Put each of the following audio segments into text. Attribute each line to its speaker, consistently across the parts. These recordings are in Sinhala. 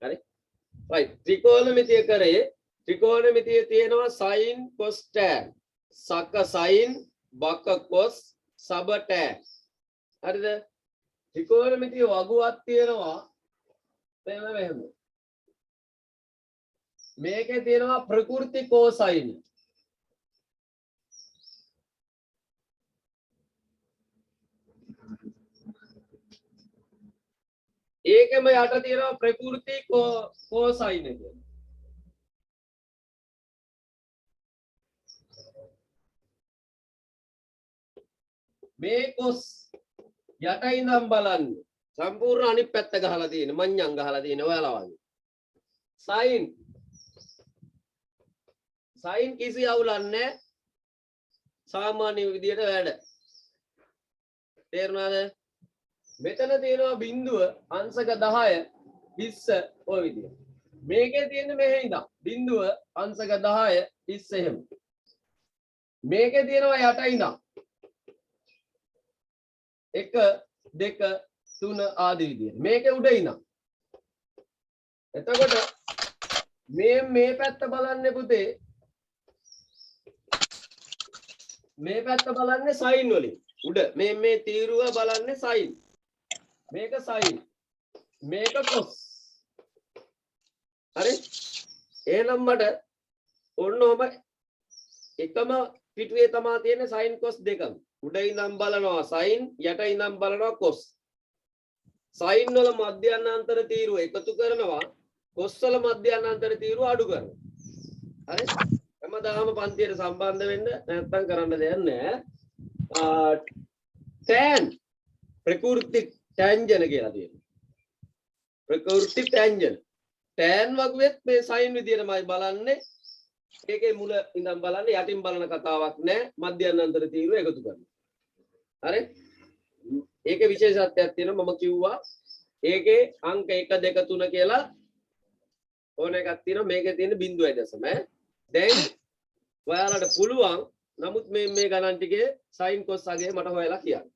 Speaker 1: හරි right ත්‍රිකෝණමිතිය කරේ ත්‍රිකෝණමිතියේ තියෙනවා sin cos tan සක sin බක cos සබ tan හරිද ත්‍රිකෝණමිතිය වගුවක් තියෙනවා මෙහෙම මේකේ තියෙනවා ප්‍රකෘති cosine ඒකම යට තියෙනවා ප්‍රකෘති cosine එක මේ cos යට ඉඳන් බලන්න සම්පූර්ණ අනිත් පැත්ත ගහලා තියෙන මඤ්ඤං ගහලා තියෙන ඔයාලා වගේ sin කිසි අවුලක් නැහැ සාමාන්‍ය විදියට වැඩ තේරුණාද මෙතන තියෙනවා බිඳුව අංශක 10 20 ඔය විදියට මේකේ තියෙන්නේ මෙහෙ ඉඳන් බිඳුව අංශක 10 20 එහෙම මේකේ තියෙනවා යට ඉඳන් 1 2 3 ආදී විදියට මේකේ උඩ ඉඳන් එතකොට මේ පැත්ත බලන්නේ පුතේ මේ පැත්ත බලන්නේ sin වලින් උඩ මේ තීරුව බලන්නේ sin මේක sin මේක cos හරි එහෙනම් මට ඔන්නෝම එකම පිටුවේ තමයි තියෙන sin cos දෙකම උඩ ඉඳන් බලනවා sin යට ඉඳන් බලනවා cos sin වල මධ්‍යස්ථානාන්තර තීරුව එකතු කරනවා cos වල මධ්‍යස්ථානාන්තර තීරුව අඩු කරනවා හරි හැමදාම පන්තියට සම්බන්ධ වෙන්න නැත්නම් කරන්න දෙයක් නැහැ tan ප්‍රකෘති tangent කියලා තියෙනවා ප්‍රකෘති tangent tan වගුවෙත් මේ sin විදියටමයි බලන්නේ ඒකේ මුල ඉඳන් බලන්නේ යටින් බලන කතාවක් නැහැ මධ්‍යස්ථානාන්තර තීරුව එකතු කරනවා හරි ඒකේ විශේෂත්වයක් තියෙනවා මම කිව්වා ඒකේ අංක 1 2 3 කියලා ඕන එකක් තියෙනවා මේකේ තියෙන 0.0 දැන් ඔයාලට පුළුවන් නමුත් මේ ගණන් ටිකේ sin cos අගේ මට හොයලා කියන්න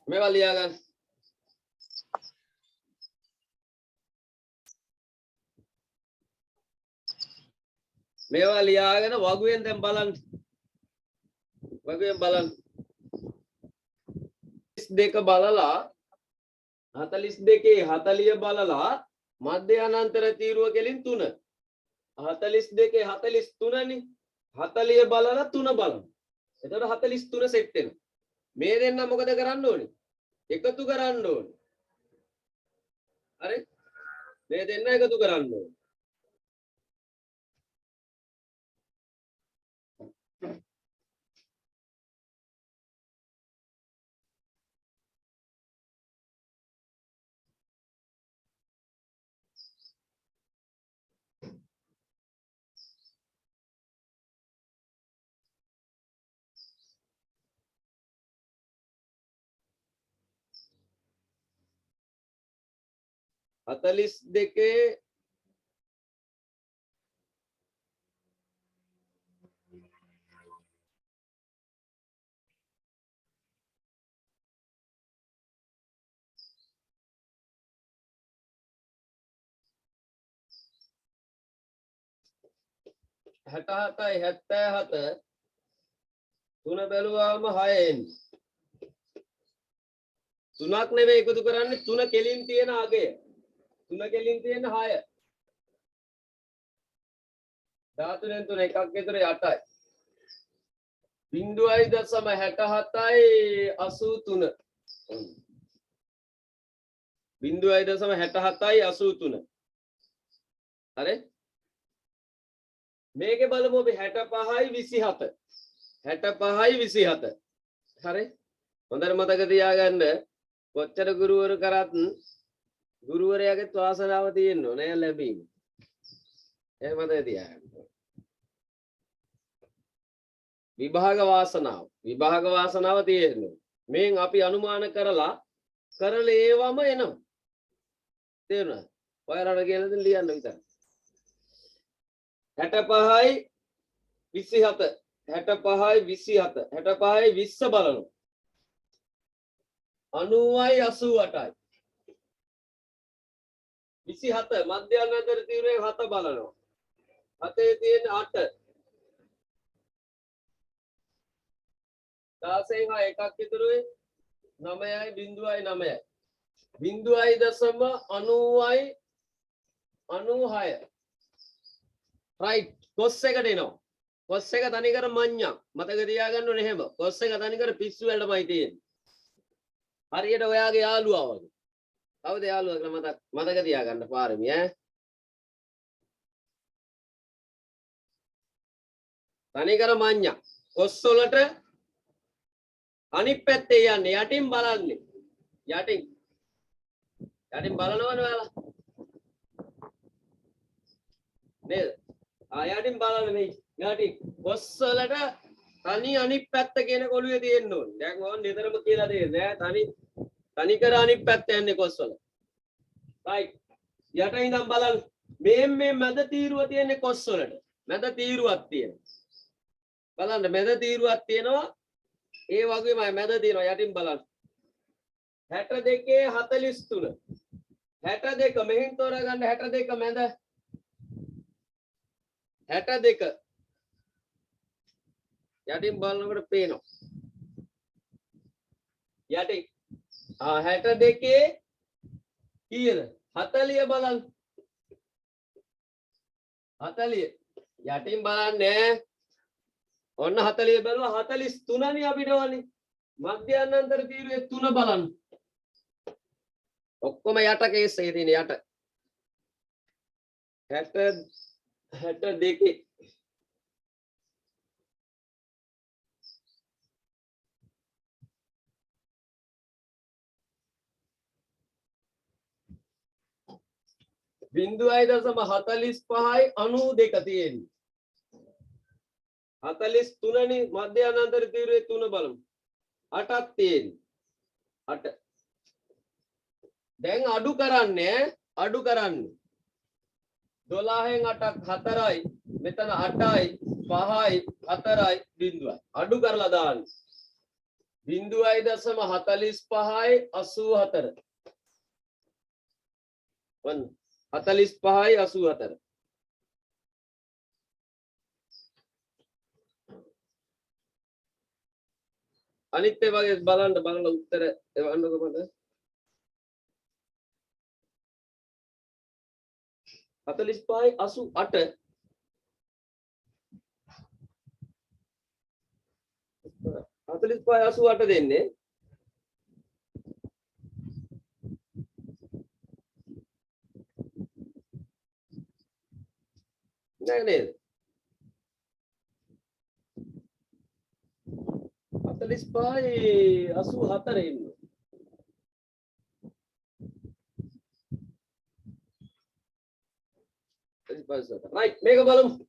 Speaker 1: මේවා ලියා ගන්න මේවා ලියාගෙන වගුවෙන් දැන් බලන්න වගුවෙන් බලන්න 42 බලලා 42 40 බලලා මධ්‍යස්ථානාන්තර තීරුව කෙලින් 3 42 43 නේ 40 බලලා 3 බලන්න එතකොට 43 සෙට් වෙනවා මේ දෙන්න මොකද කරන්න ඕනේ එකතු කරන්න ඕනේ හරි මේ දෙන්න එකතු කරන්න ඕනේ 42 67යි 77 තුන බැලුවාම 6 එන්නේ තුනක් නෙවෙයි එකතු කරන්නේ තුන කෙලින් තියෙන අගය 3 කෙලින් තියෙන 6 13 3 එකක් විතර 8යි 0.67යි 83 0.67යි 83 හරි මේකේ බලමු අපි 65යි 27 65යි 27 හරි හොඳට මතක තියාගන්න කොච්චර ගුරුවරු කරත් ගුරුවරයාගේ වාසනාව තියෙන්න ඕනේ ලැබීම එහෙම මතක තියාගන්න විභාග වාසනාව තියෙන්න මේන් අපි අනුමාන කරලා ඒවම එනවා තේරුණාද ඔයාලට කියලා දෙන්න ලියන්න විතර 65යි 27 65යි 27 65යි 20 බලනවා 90යි 88යි 27 මධ්‍යන්තර තීරයේ 7 බලනවා 7 තියෙන 8 16 එකක් ඉතුරුයි 9යි 0.9යි 0.90යි 96 right cos එකට එනවා cos එක තනිකර මඤ්ඤක් මතක තියාගන්න ඕනේ එහෙම cos එක තනිකර පිස්සු වලටමයි තියෙන්නේ හරියට ඔයාගේ යාළුවා වගේ කවුද යාළුවා කියලා මතක තියාගන්න පාරමි ඈ තනිකර මඤ්ඤක් cos වලට අනිත් පැත්තේ යන්නේ යටින් බලන්නේ යටින් බලනවනේ ඔයාලා නේද යටින් බලන්න මේ යටින් cos වලට තනි අනිත් පැත්ත කියන කොළුවේ තියෙන්න ඕනේ දැන් ඕන් නිතරම කියලා දෙන්නේ නෑ තනිකර අනිත් පැත්ත යන්නේ cos වල right යට ඉඳන් බලන්න මේ මැද තීරුව තියෙන්නේ cos වලට මැද තීරුවක් තියෙනවා බලන්න මැද තීරුවක් තියෙනවා ඒ වගේමයි මැද තියෙනවා යටින් බලන්න 62 43 62 මෙහෙන් තෝරගන්න 62 මැද 62 යටින් බලනකොට පේනවා යටින් 62 කීයද 40 බලන්න 40 යටින් බලන්නේ ඔන්න 40 බැලුවා 43 නේ අපිට ඕනේ මධ්‍යන්තර තීරුවේ 3 බලන්න ඔක්කොම යට කේස් එකේ තියෙන යට 62 0.45යි 92 තියෙන්නේ 43 නේ මධ්‍යන්තර තීරුවේ 3 බලමු 8ක් තියෙන්නේ 8 දැන් අඩු කරන්නේ 12න් 8ක් 4යි මෙතන 8යි 5යි 4යි 0යි අඩු කරලා දාන්න 0.45යි 84 වන්න 45යි 84 අනිත් ඒ වගේ බලන්න උත්තර එවන්නකො මට 45යි 88 45යි 88 දෙන්නේ නෑ නේද 45යි 84 ඉන්නවා right මේක බලමු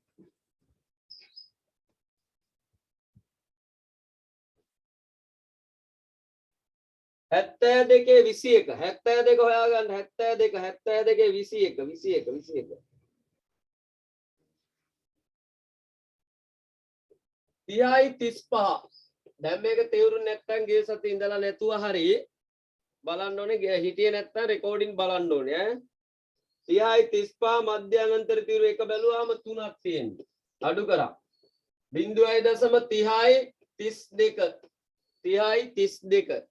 Speaker 1: 72 21 72 හොයාගන්න 72 21 30යි 35 දැන් මේක තේරුම් නැත්නම් ගිය සතියේ ඉඳලා නැතුව හරි බලන්න ඕනේ හිටියේ නැත්නම් රෙකෝඩින් බලන්න ඕනේ ඈ 30යි 35 මධ්‍යන්තර තීරු එක බැලුවාම 3ක් තියෙනවා අඩු කරා 0.30යි 32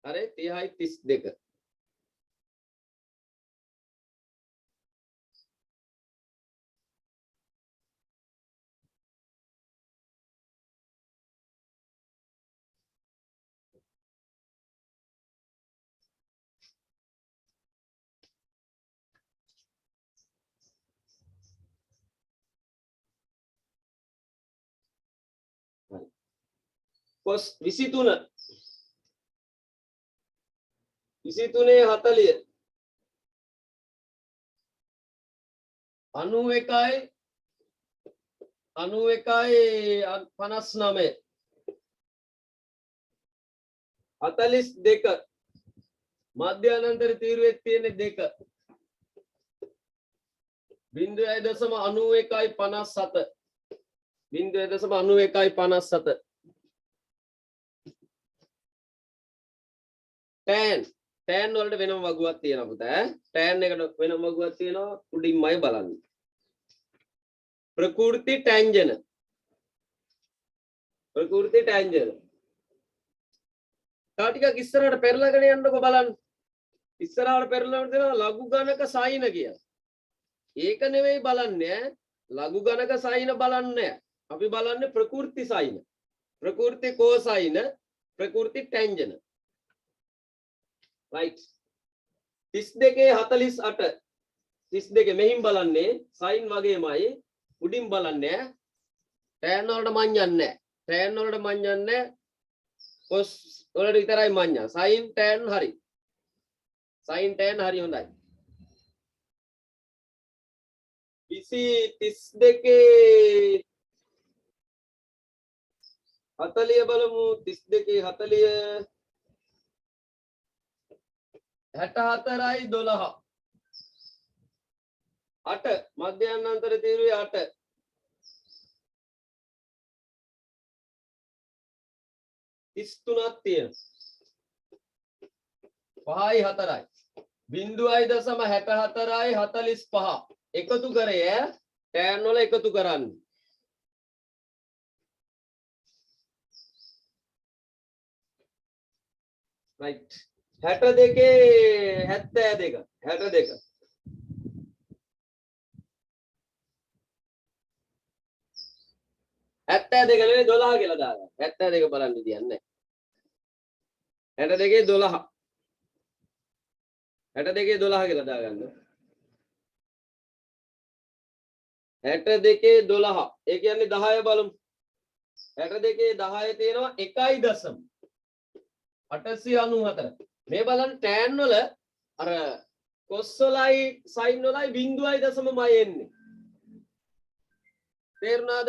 Speaker 1: හරි 30යි 32. කොස් 23 23 40 91යි 59 42 මධ්‍යානන්තර තීරුවේ තියෙන 2 0.91යි 57 0.91යි 57 tan වලට වෙනම වගුවක් තියෙනවා පුතා tan එකට වෙනම වගුවක් තියෙනවා උඩින්මයි බලන්න ප්‍රකෘති tangent තා ටිකක් ඉස්සරහට පෙරලගෙන යන්නකො බලන්න ඉස්සරහට පෙරලනකොට දෙනවා ලඝු ගණක සයින කියලා ඒක නෙවෙයි බලන්නේ ලඝු ගණක සයින බලන්නේ අපි බලන්නේ ප්‍රකෘති සයින ප්‍රකෘති cosine ප්‍රකෘති tangent right 32 48 32 මෙහින් බලන්නේ sin වගේමයි උඩින් බලන්නේ tan වලට මඤ්ඤන්නේ tan වලට මඤ්ඤන්නේ cos වලට විතරයි මඤ්ඤා sin tan හරි හොඳයි 32 40 බලමු 32 40 64යි 12 8 මධ්‍යාහ්නාන්තර තීරුවේ 8 33ක් තියෙනවා 5යි 4යි 0.64යි 45 එකතු කරේ tan වල එකතු කරන්න right 62 72 62 72 නෙවෙයි 12 කියලා දාගන්න 72 බලන්න දෙන්නේ 62 12 62 12 කියලා දාගන්න 62 12 ඒ කියන්නේ 10 බලමු 62 10 තියෙනවා 1.894 මේ බලන්න tan වල අර cos වලයි sin වලයි 0.9යි එන්නේ තේරුණාද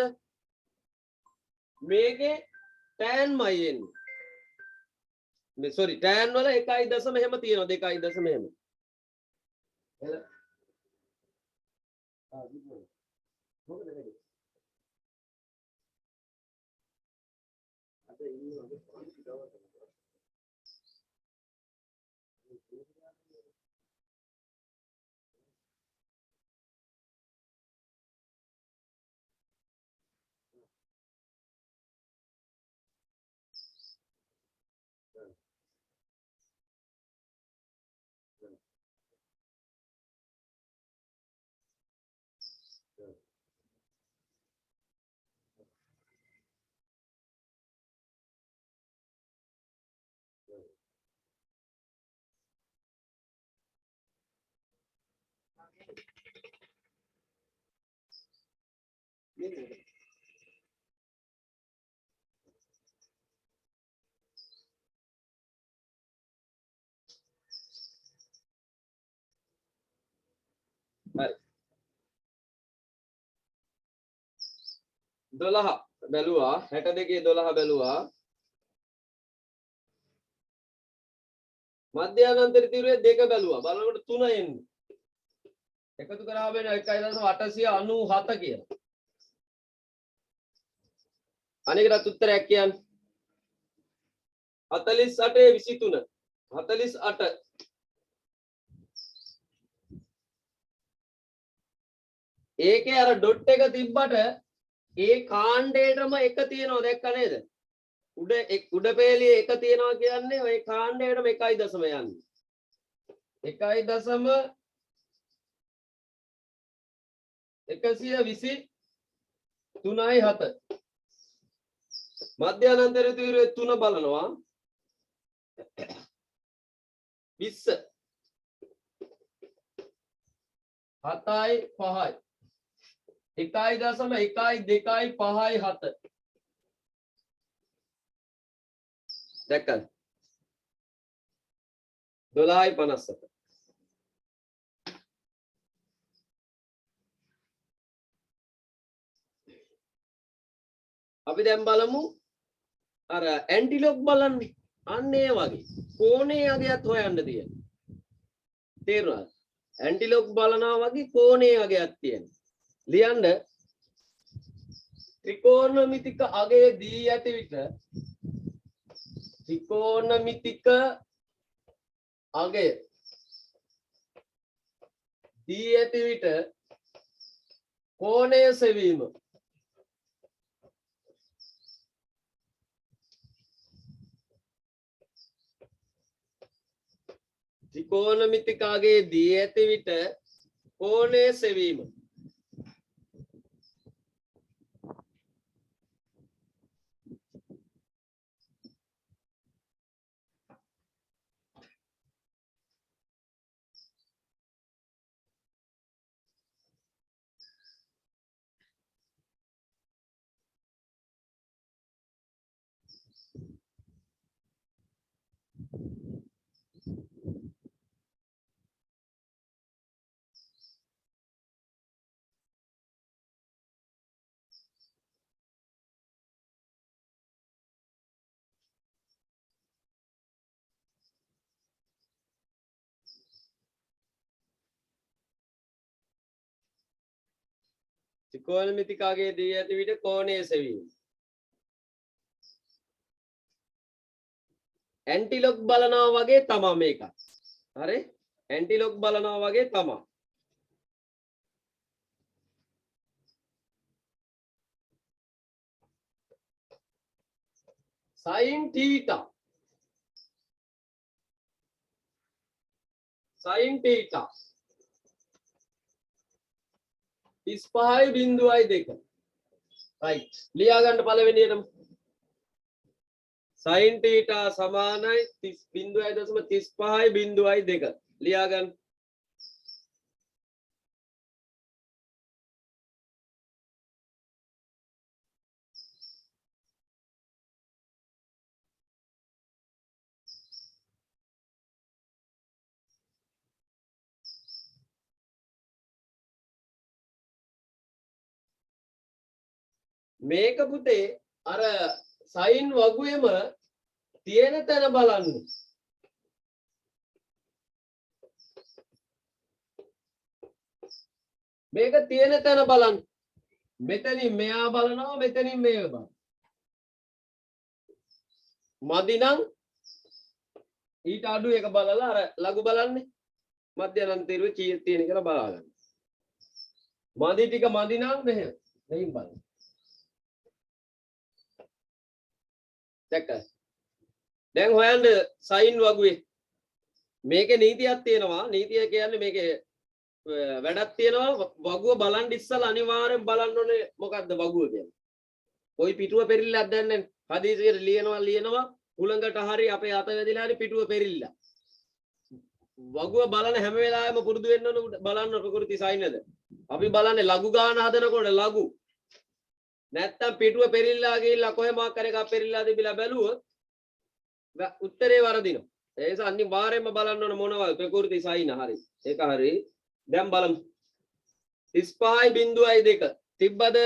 Speaker 1: මේකේ tan මයි එන්නේ මේ sorry tan වල 1.0 එහෙම තියෙනවා 2.0 එහෙම එල මොකද වෙන්නේ අද ඉන්නේ හරි 12 බැලුවා 62 12 බැලුවා මධ්‍යාහ්නාන්තර තීරුවේ 2 බැලුවා බලනකොට 3 එන්නේ එකතු කරාම වෙන 1.897 කියලා අනේකටත් උත්තරයක් කියන්න 48 23 48 ඒකේ අර ඩොට් එක තිබ්බට ඒ කාණ්ඩේටම එක තියෙනවා දැක්ක නේද උඩ පෙළියේ එක තියනවා කියන්නේ ඔය කාණ්ඩයටම 1.0 යන්නේ. 1.123.7 මධ්‍යානන්තර තීරුවේ 3 බලනවා 20 7යි 5යි 1.12557 දැක්කද 12.57 අපි දැන් බලමු අර ඇන්ටිලොග් බලන්න අන්න ඒ වගේ කෝණේ අගයත් හොයන්න තියෙනවා තේරුණාද ඇන්ටිලොග් බලනවා වගේ කෝණේ අගයක් තියෙනවා ලියන්න ත්‍රිකෝණමිතික අගය දී ඇති විට ත්‍රිකෝණමිතික අගය දී ඇති විට කෝණය සෙවීම ත්‍රිකෝණමිතික අගය දී ඇති විට කෝණය සෙවීම ත්‍රිකෝණමිතික අගය දී ඇති විට කෝණය සෙවීම ඇන්ටිලොග් බලනවා වගේ තමයි මේක හරි ඇන්ටිලොග් බලනවා වගේ තමයි sin theta 35.2 right ලියා ගන්න පළවෙනියටම sin theta සමානයි 0.35.2 ලියා ගන්න මේක පුතේ අර සයින් වගුවේම තියෙන තැන බලන්න මේක තියෙන තැන බලන්න මෙතනින් මෙයා බලනවා මෙතනින් මේව බලනවා මදි නම් ඊට අඩු එක බලලා අර ලඝු බලන්නේ මධ්‍යනන්ත තීරුවේ කීයක් තියෙන කියලා බලා ගන්න මදි ටික මදි නම් මෙහෙම මෙහින් බලන්න දැන් හොයන්න සයින් වගුවේ මේකේ නීතියක් තියෙනවා නීතිය කියන්නේ මේකේ වැඩක් තියෙනවා වගුව බලන් ඉස්සලා අනිවාර්යෙන් බලන්න ඕනේ මොකද්ද වගුව කියන්නේ කොයි පිටුව පෙරිල්ලක් දැන්නේ හදිසියට ලියනවා උලඟට හරි අපේ අත වැදිලා හරි පිටුව පෙරිල්ල වගුව බලන හැම වෙලාවෙම පුරුදු වෙන්න ඕන බලන්න ප්‍රകൃති සයින්ද අපි බලන්නේ ලඝු ගාන හදනකොට ලඝු නැත්තම් පිටුව පෙරිල්ලා ගිහිල්ලා කොහෙ මාක් කර එකක් පෙරිල්ලා තිබිලා බැලුවොත් උත්තරේ වරදිනවා ඒ නිසා අනිවාර්යයෙන්ම බලන්න ඕන මොනවද ප්‍රകൃති සයින් හරි ඒක හරි දැන් බලමු 35.2 තිබ්බද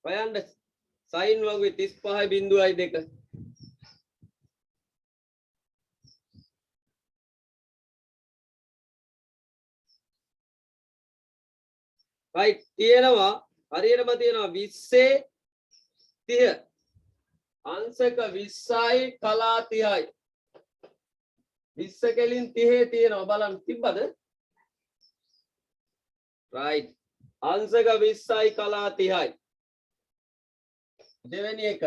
Speaker 1: හොයන්න සයින් වගුවේ 35.2 right තියෙනවා හරියටම තියෙනවා 20 30 අංශක 20යි කලා 30යි 20 කෙලින් 30 තියෙනවා බලන්න තිබ්බද right අංශක 20යි කලා 30යි දෙවෙනි එක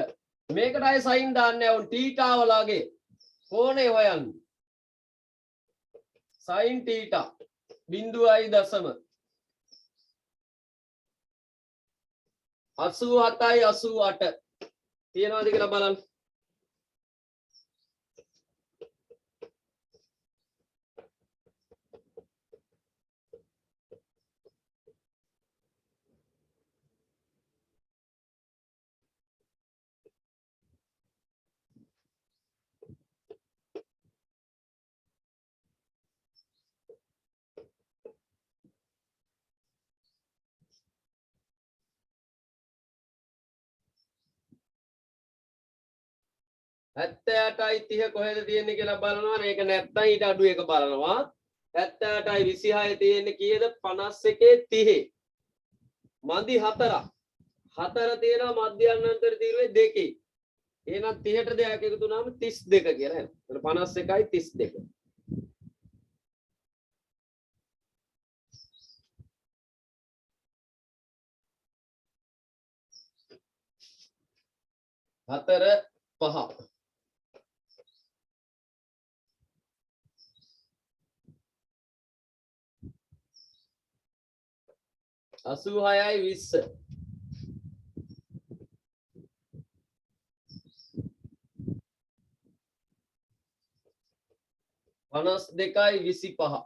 Speaker 1: මේකට අය සයින් දාන්නේ වුන් තීටා වලගේ කෝණේ හොයන්න සයින් තීටා 0.0 87යි 88 තියෙනවද කියලා බලන්න හැත්තෑටයි 30 කොහෙද තියෙන්නේ කියලා බලනවා මේක නැත්තම් ඊට අඩු එක බලනවා 78යි 26 තියෙන්නේ කීයද 51 30 මදි 4 4 තියෙනවා මධ්‍යන්තර තීරුවේ 2 එහෙනම් 30ට දෙයක් එකතු වුණාම 32 කියලා එනවා 51යි 32 4 5 86යි 20 52යි 25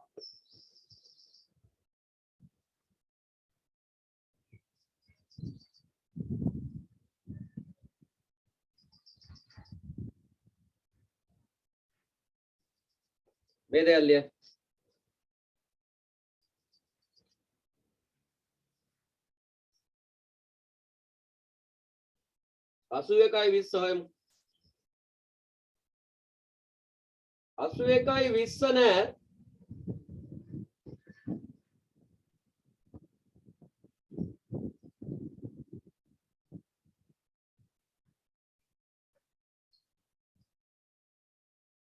Speaker 1: මේ දෙයක් ලියන්න 81යි 20 හොයමු 81යි 20 නෑ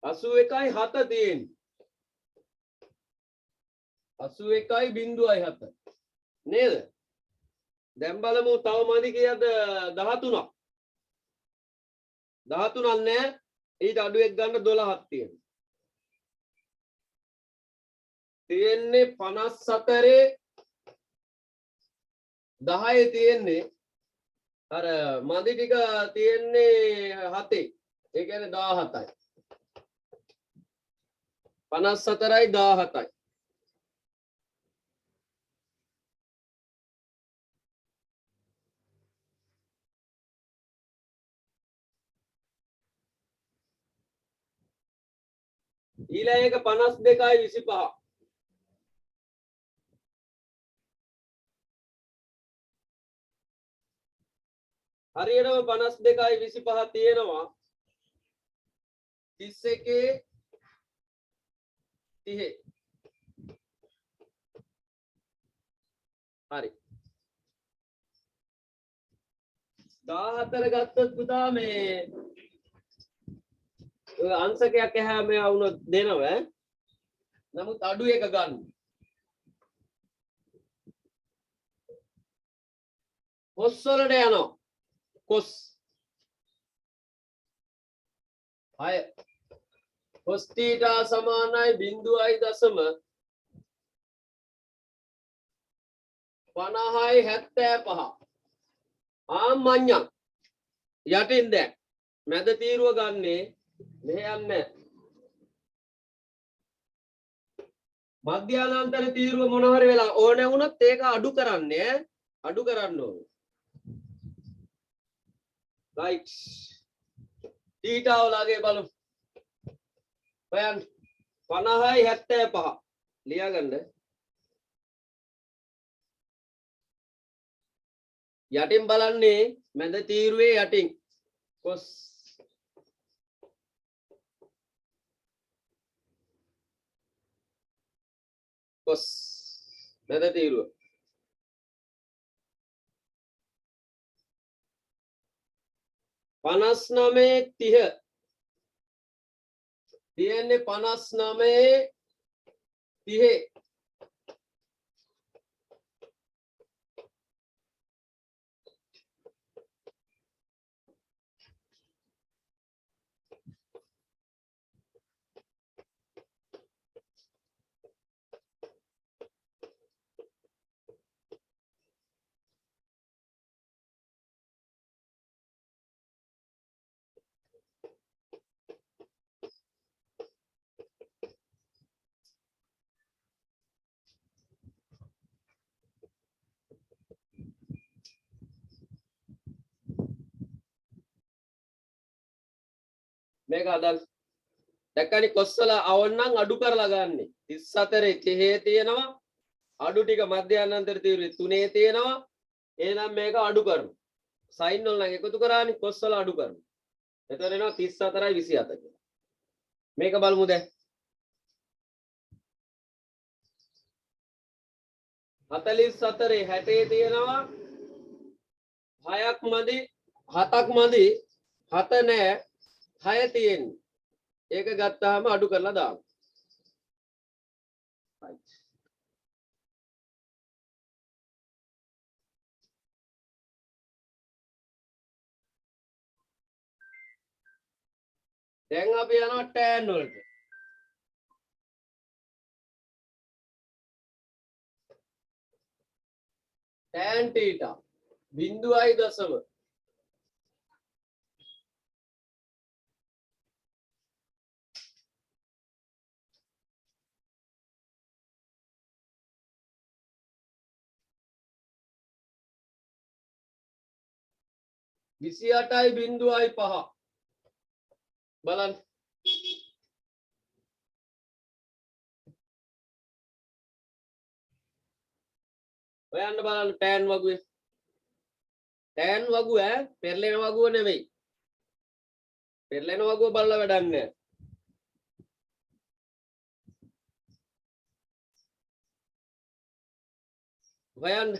Speaker 1: 81යි 7 තියෙන්නේ 81යි 0.7 නේද දැන් බලමු තව මදි කීයද 13ක් 13ක් නෑ ඊට අඩු එක ගන්න 12ක් තියෙනවා තියෙන්නේ 54 10 තියෙන්නේ අර මදි ටික තියෙන්නේ 7 ඒ කියන්නේ 17යි 54යි 17යි ඊළඟ එක 52යි 25 හරියටම 52යි 25 තියෙනවා 31 30 හරි 14 ගත්තොත් පුතා මේ අංශකයක් එහා මෙහා වුණොත් දෙනව නමුත් අඩු එක ගන්න කොස් වලට යනවා කොස් 6 කොස් තීටා සමානයි 0.50යි 75 ආම්මඤ්ඤං යටින් දැන් මැද තීරුව ගන්නේ මෙහෙ යන්නේ මධ්‍යානාන්තර තීරුව මොන හරි වෙලා ඕනේ වුණොත් ඒක අඩු කරන්නේ අඩු කරන්න ඕනේ right තීටා වලගේ බලමු හොයන්න 50යි 75 ලියාගන්න යටින් බලන්නේ මැද තීරුවේ යටින් කොස් කොස් මැද තීරුව 59 30 තියෙන්නේ 59 30 මේක අදල් දැක්කනි කොස්සල අවන්නම් අඩු කරලා ගන්න 34 කෙහේ තියෙනවා අඩු ටික මධ්‍යයන්තර තීව්‍රය 3 තියෙනවා එහෙනම් මේක අඩු කරමු සයින් වල නම් එකතු කරානේ කොස්සල අඩු කරමු එතකොට එනවා 34යි 27 කියලා මේක බලමු දැන් 44 60 තියෙනවා 6ක් මදි 7ක් මදි 7 නෑ 6 තියෙන්නේ ඒක ගත්තාම අඩු කරලා දාමු දැන් අපි යනවා tan වලට tan theta 0.0 28.5 බලන්න ඔයන්න බලන්න tan වගුවේ tan වගුව පෙරලෙන වගුව නෙවෙයි පෙරලෙන වගුව බලලා වැඩක් නැහැ හොයන්න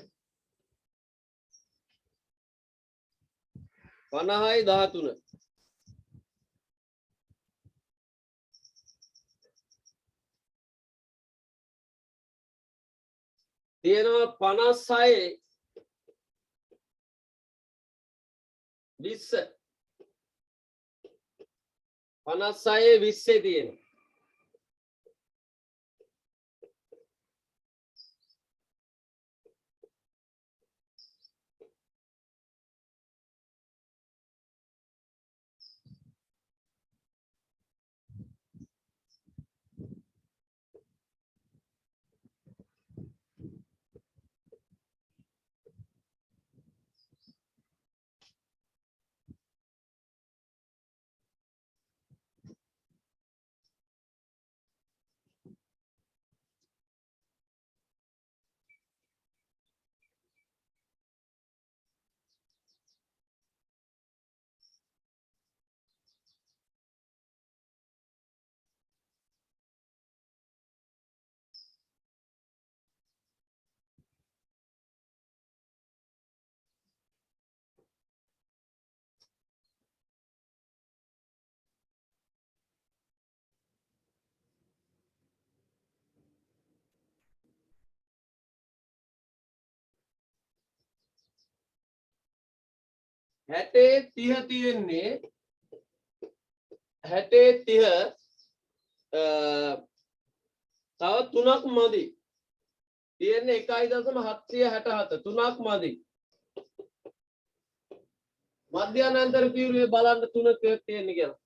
Speaker 1: 50යි 13 තියෙනවා 56 20 56 20 තියෙනවා හැටේ 30 තියෙන්නේ හැටේ 30 තව 3ක් මදි තියෙන්නේ 1.767 3ක් මදි මධ්‍යනාන්තර තීව්‍රය බලන්න 3ක් තියෙන්නේ කියලා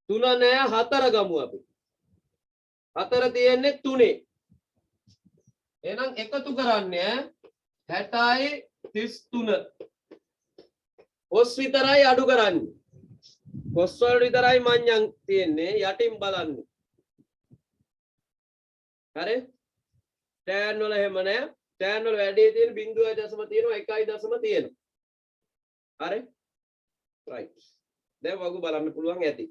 Speaker 1: 3 නෑ 4 ගමු අපි 4 තියෙන්නේ 3 එහෙනම් එකතු කරන්නේ 60යි 33 කොස් විතරයි අඩු කරන්නේ කොස් වල විතරයි මඤ්ඤං තියෙන්නේ යටින් බලන්න හරි tan වල එහෙම නෑ tan වල වැඩි තියෙන 0.0 තියෙනවා 1.0 තියෙනවා හරි right දැන් වගු බලන්න පුළුවන් ඇති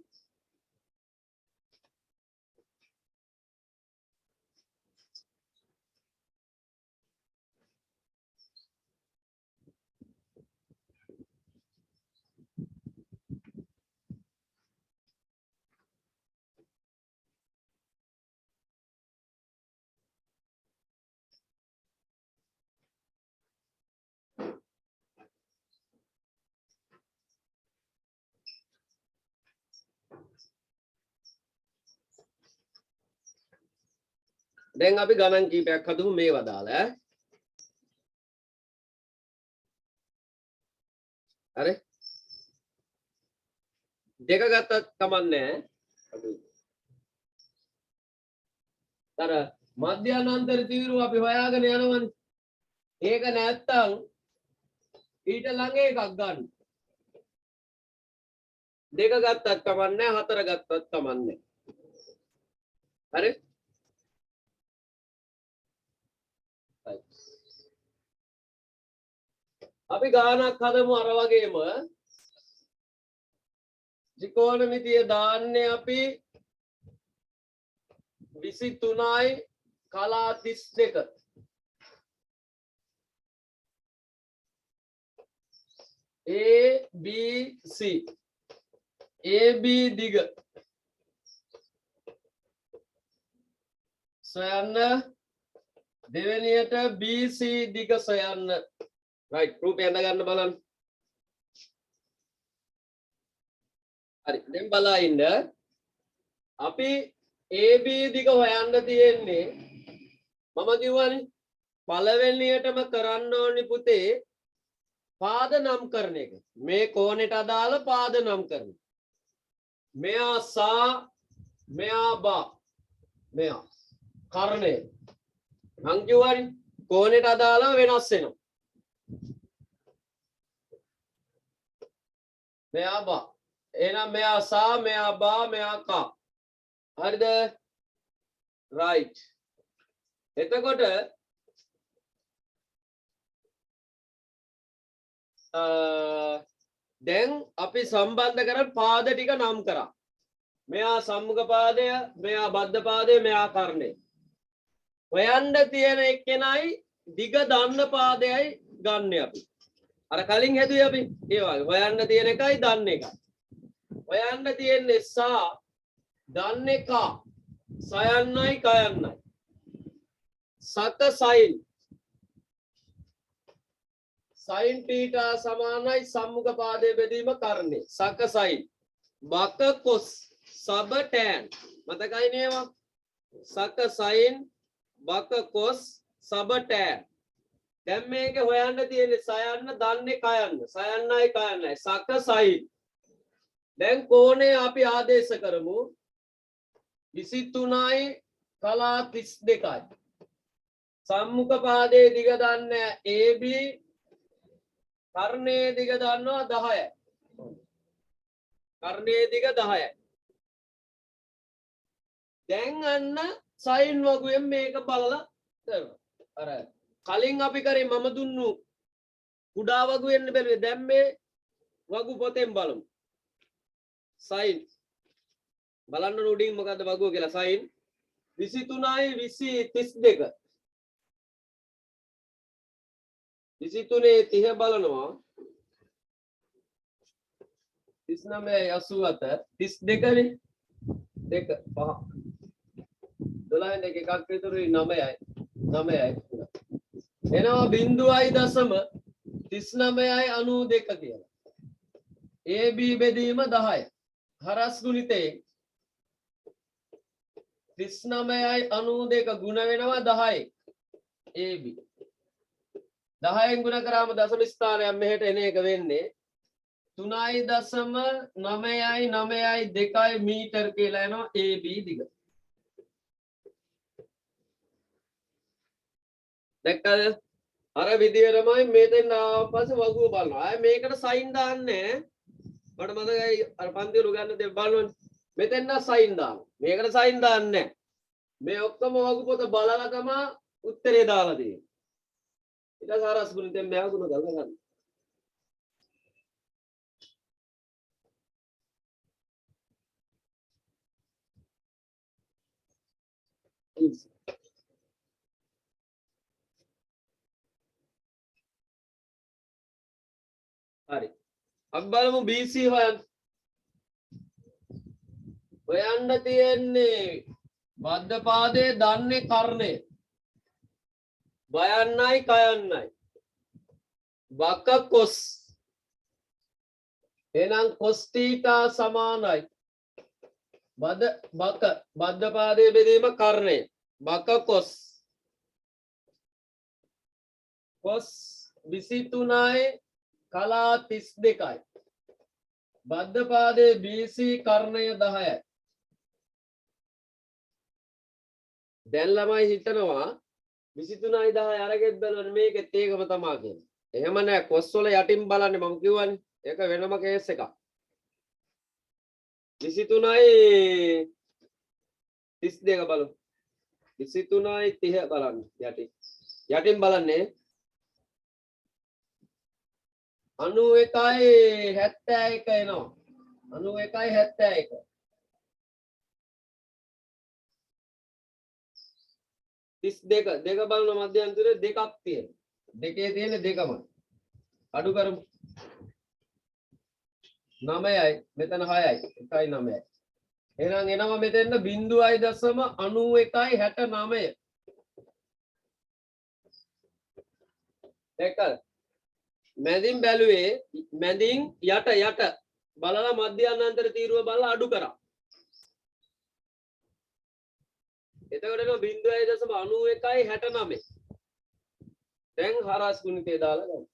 Speaker 1: දැන් අපි ගණන් කීපයක් හදමු මේවා දාලා හරි දෙක ගත්තත් කමන්නේ අර මධ්‍යනාන්තර තීව්‍රව අපි හොයාගෙන යනවනේ ඒක නැත්තම් ඊට ළඟ එකක් ගන්න දෙක ගත්තත් කමන්නේ හතර ගත්තත් කමන්නේ හරි අපි ගානක් හදමු අර වගේම ත්‍රිකෝණමිතිය දාන්නේ අපි 23යි කලා 32 A B C AB දිග සොයන්න දෙවෙනියට BC දිග සොයන්න right රූපය ඇඳ ගන්න බලන්න හරි දැන් බලා ඉන්න අපි AB දිග හොයන්න තියෙන්නේ මම කිව්වනේ පළවෙනියටම කරන්න ඕනි පුතේ පාද නම් කරන එක මේ කෝණයට අදාළ පාද නම් කරන මෙයා සා මෙයා බා මෙයා කර්ණය මං කිව්වනේ කෝණයට අදාළව වෙනස් වෙනවා මෙයා බා එහෙනම් මෙයා සා මෙයා බා මෙයා කා හරිද right එතකොට දැන් අපි සම්බන්ධ කරන් පාද ටික නම් කරා මෙයා සම්මුඛ පාදය මෙයා බද්ධ පාදය මෙයා කර්ණය හොයන්න තියෙන එක්කෙනයි දිග දන්න පාදයයි ගන්න අපි අර කලින් හැදුවේ අපි ඒ වගේ හොයන්න තියෙන එකයි දන්න එකයි හොයන්න තියෙන්නේ සා දන්නේ කා සයන්නයි කයන්නයි සක සයින් sin theta සමානයි සම්මුඛ පාදයේ බෙදීම කර්ණය සක සයින් බක කොස් සබ tan මතකයි නේවා සක සයින් බක කොස් සබ tan දැන් මේක හොයන්න තියෙන්නේ සයන්න දන්නේ කයන්න සයන්නයි කයන්නයි සක සයින් දැන් කෝණය අපි ආදේශ කරමු 23යි කලා 32යි සම්මුඛ පාදයේ දිග දන්නේ AB කර්ණයේ දිග දන්නවා 10යි කර්ණයේ දිග 10යි දැන් අන්න සයින් වගුවෙන් මේක බලලා කරනවා අර කලින් අපි කරේ මම දුන්නු කුඩා වගුවෙන් බැලුවේ දැන් මේ වගු පොතෙන් බලමු සයින් බලන්න උඩින් මොකද්ද වගුව කියලා සයින් 23යි 20 32 23 30 බලනවා 39යි 87 32 නේ දෙක පහ 12 එක එකක් විතර 9යි 9යි එනවා බිංදුවයි දශම 39යි 92 කියලා AB බෙදීම 10යි හරස් ගුණිතේ 39යි 92 ගුණ වෙනවා 10යි AB 10න් ගුණ කරාම දශම ස්ථානයක් මෙහෙට එන එක වෙන්නේ 3.992 මීටර් කියලා එනවා AB දිග. දැක්කද? අර විදියටමයි මෙතෙන් ආවන් පස්සේ වගුව බලනවා. ආයේ මේකට සයින් දාන්නේ මට මතකයි අර පන්ති වල ගන්න දේ බලන්න. මෙතෙන් නා සයින් දානවා. මේකට සයින් දාන්නේ නැහැ. මේ ඔක්කොම වගු පොත බලලා තමයි උත්තරේ දාලා තියෙන්නේ. ඊට සාරස් ගුණිතෙන් මෙයා ගුණ කරලා ගන්න. හරි. අපි බලමු BC හොයන්න. හොයන්න තියෙන්නේ බද්ධ පාදයේ දන්නේ කර්ණය. බයන්නයි කයන්නයි. බක කොස්. එහෙනම් කොස් තීටා සමානයි. බද්ධ පාදයේ බෙදීම කර්ණය. බක කොස්. කොස් 23යි කලා 32යි. බද්ධ පාදයේ BC කර්ණය 10යි. දැන් ළමයි හිතනවා 23යි 10යි අරගෙත් බලන්න මේකෙත් ඒකම තමයි කියන්නේ. එහෙම නෑ කොස් වල යටින් බලන්නේ මම කියවනේ. ඒක වෙනම කේස් එකක්. 23යි 32 බලමු 23යි 30 බලන්න යටින් බලන්නේ 91යි 71 එනවා 91යි 71 32 දෙක බලන මධ්‍යන්තරේ දෙකක් තියෙනවා දෙකේ තියෙන දෙකම අඩු කරමු 9යි මෙතන 6යි 1.9යි එහෙනම් එනවා මෙතෙන්න 0.91යි 69 දෙකල් මැදින් බැලුවේ මැදින් යට බලලා මධ්‍යන්තර තීරුව බලලා අඩු කරා එතකොට එනවා 0.91යි 69 දැන් හරස් ගුණිතය දාලා ගන්න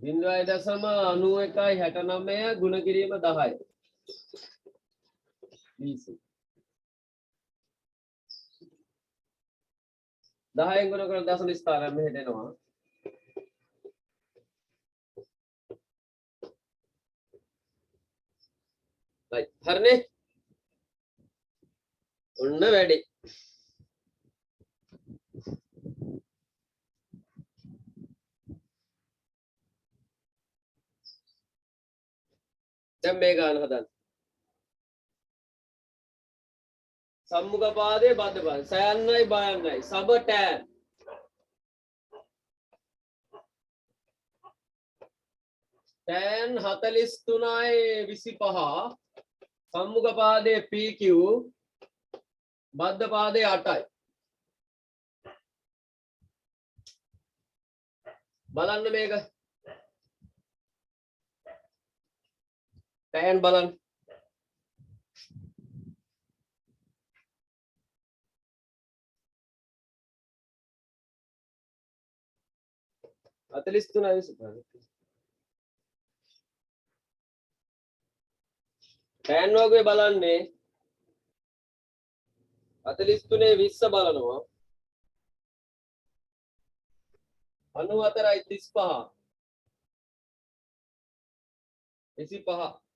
Speaker 1: 0.91යි 69 ගුණ කිරීම 10යි. easy. 10න් ගුණ කරලා දශම ස්ථානයක් මෙහෙට එනවා. right. හරිනේ? ඔන්න වැඩි. දැන් මේ ගාන හදන්න. සම්මුඛ පාදයේ බද්ධ පාදය. සයන්නයි බයන්නයි. සබ ටෑන්. ටෑන් 43යි 25. සම්මුඛ පාදයේ PQ. බද්ධ පාදයේ 8යි. බලන්න මේක. ටෑන් බලන්න. අතලිස් තුනයි ටෑන් වගේ බලන්නේ 43 20 බලනවා 94යි 35 25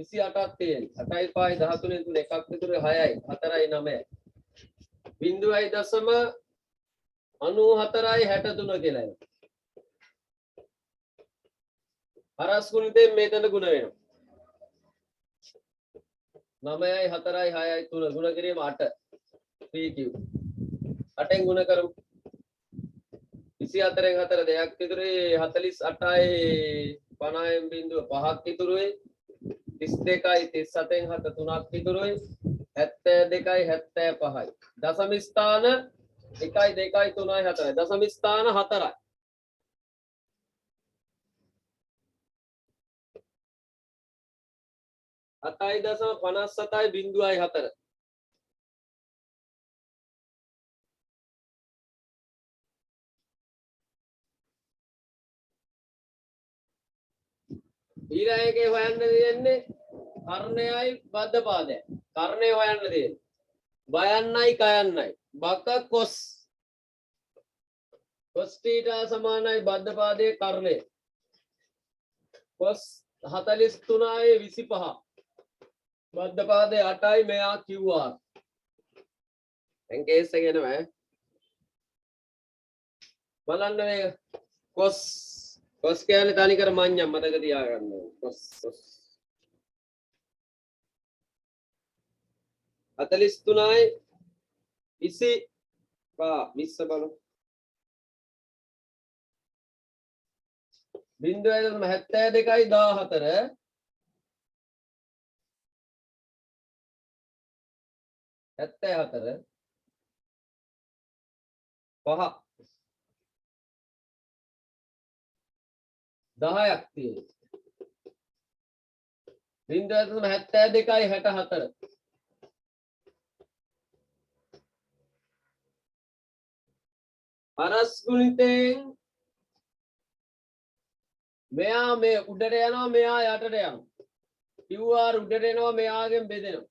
Speaker 1: 28ක් තියෙන 8යි 5යි 13 තුන එකක් විතර 6යි 4යි 9යි 0.94යි 63 කියලා එනවා. හරස් ගුණිතයෙන් මෙතන ගුණ වෙනවා. 9යි 4යි 6යි 3 ගුණ කිරීම 8 PQ 8ෙන් ගුණ කරමු 24න් 4 දෙයක් ඉතුරුයි 48යි 50න් බිඳුව 5ක් ඉතුරුයි 32යි 37න් 7 3ක් ඉතුරුයි 72යි 75යි දශම ස්ථාන 1යි 2යි 3යි 4යි දශම ස්ථාන 4යි අතයි දශම 57යි බිඳුවයි 4 ඊළඟ එකේ හොයන්න තියෙන්නේ කර්ණයයි බද්ධ පාදයයි. කර්ණය හොයන්න තියෙන්නේ. බයන්නයි කයන්නයි. බක කොස්. කොස් තීටා සමානයි බද්ධ පාදයේ කර්ණය. කොස් 43යි 25. බද්ධ පාදයේ 8යි මෙයා QR. දැන් කේස් එක එනවා ඈ. බලන්න මේක. කොස් කියන්නේ තනිකර මඤ්ඤම් මතක තියාගන්න ඕනේ. කොස් 43යි 20 බලමු. බිඳුවයි 72යි 14 74 5 10ක් තියෙනවා. බිඳුවයි 72යි 64 අරස් ගුණිතෙන් මෙයා මේ උඩට යනවා මෙයා යටට යනවා QR උඩට එනවා මෙයාගෙන් බෙදෙනවා.